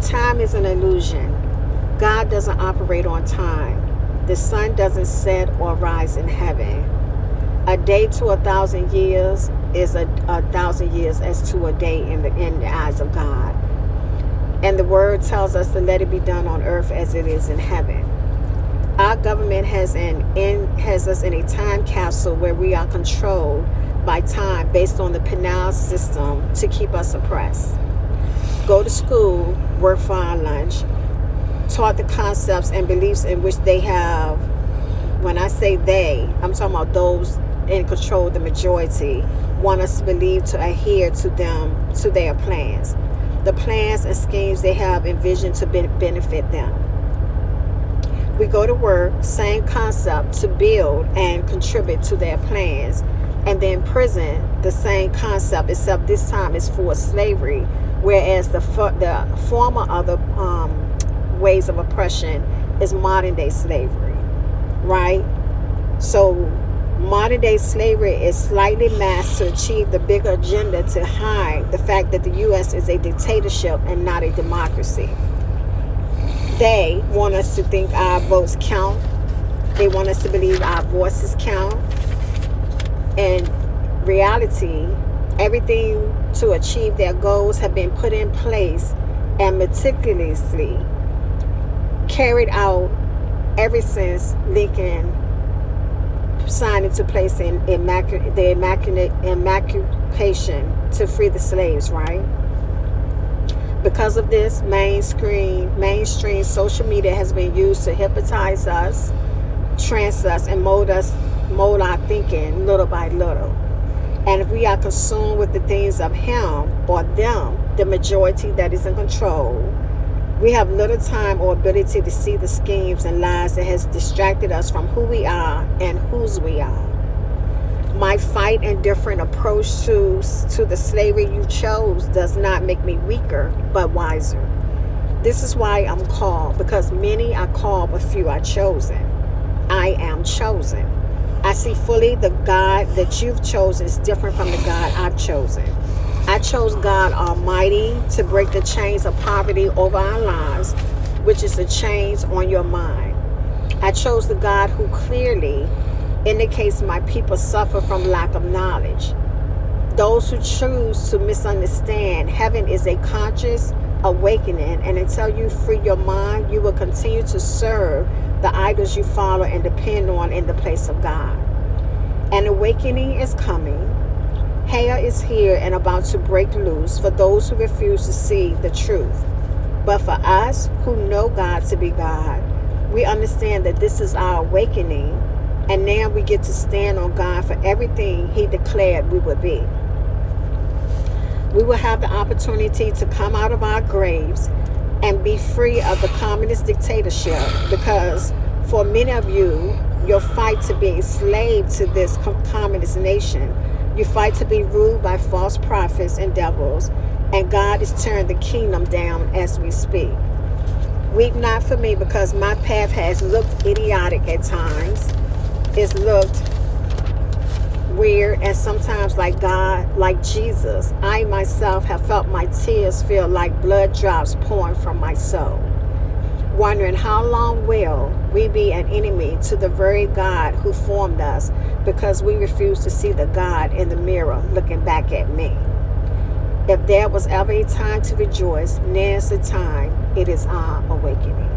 Time is an illusion. God doesn't operate on time. The sun doesn't set or rise in heaven. A day to 1,000 years is a 1,000 years as to a day in the eyes of God. And the word tells us to let it be done on earth as it is in heaven. Our government has us in a time capsule where we are controlled by time based on the penal system to keep us oppressed. Go to school, work for our lunch, taught the concepts and beliefs in which they have. When I say they, I'm talking about those in control, the majority, want us to believe, to adhere to them, to their plans. The plans and schemes they have envisioned to benefit them. We go to work, same concept, to build and contribute to their plans. And then prison, the same concept, except this time it's for slavery, whereas the former other ways of oppression is modern day slavery, right? So modern day slavery is slightly masked to achieve the bigger agenda to hide the fact that the U.S. is a dictatorship and not a democracy. They want us to think our votes count. They want us to believe our voices count. In reality, everything to achieve their goals have been put in place and meticulously carried out ever since Lincoln signed into place the Emancipation to free the slaves, right? Because of this, mainstream social media has been used to hypnotize us, trance us, and mold our thinking little by little. And if we are consumed with the things of him or them, the majority that is in control, we have little time or ability to see the schemes and lies that has distracted us from who we are and whose we are. My fight and different approach to the slavery you chose does not make me weaker, but wiser. This is why I'm called, because many are called, but few are chosen. I am chosen. I see fully the God that you've chosen is different from the God I've chosen. I chose God Almighty to break the chains of poverty over our lives, which is the chains on your mind. I chose the God who clearly indicates my people suffer from lack of knowledge. Those who choose to misunderstand, heaven is a conscious awakening, and until you free your mind, you will continue to serve the idols you follow and depend on in the place of God. An awakening is coming. Hell is here and about to break loose for those who refuse to see the truth. But for us who know God to be God, we understand that this is our awakening, and now we get to stand on God for everything He declared we would be. We will have the opportunity to come out of our graves and be free of the communist dictatorship, because for many of you, your fight to be a slave to this communist nation, you fight to be ruled by false prophets and devils, and God is tearing the kingdom down as we speak. Weep not for me, because my path has looked idiotic at times. It's looked weird, and sometimes like God, like Jesus. I myself have felt my tears feel like blood drops pouring from my soul, wondering how long will we be an enemy to the very God who formed us, because we refuse to see the God in the mirror looking back at me. If there was ever a time to rejoice, now's the time. It is our awakening.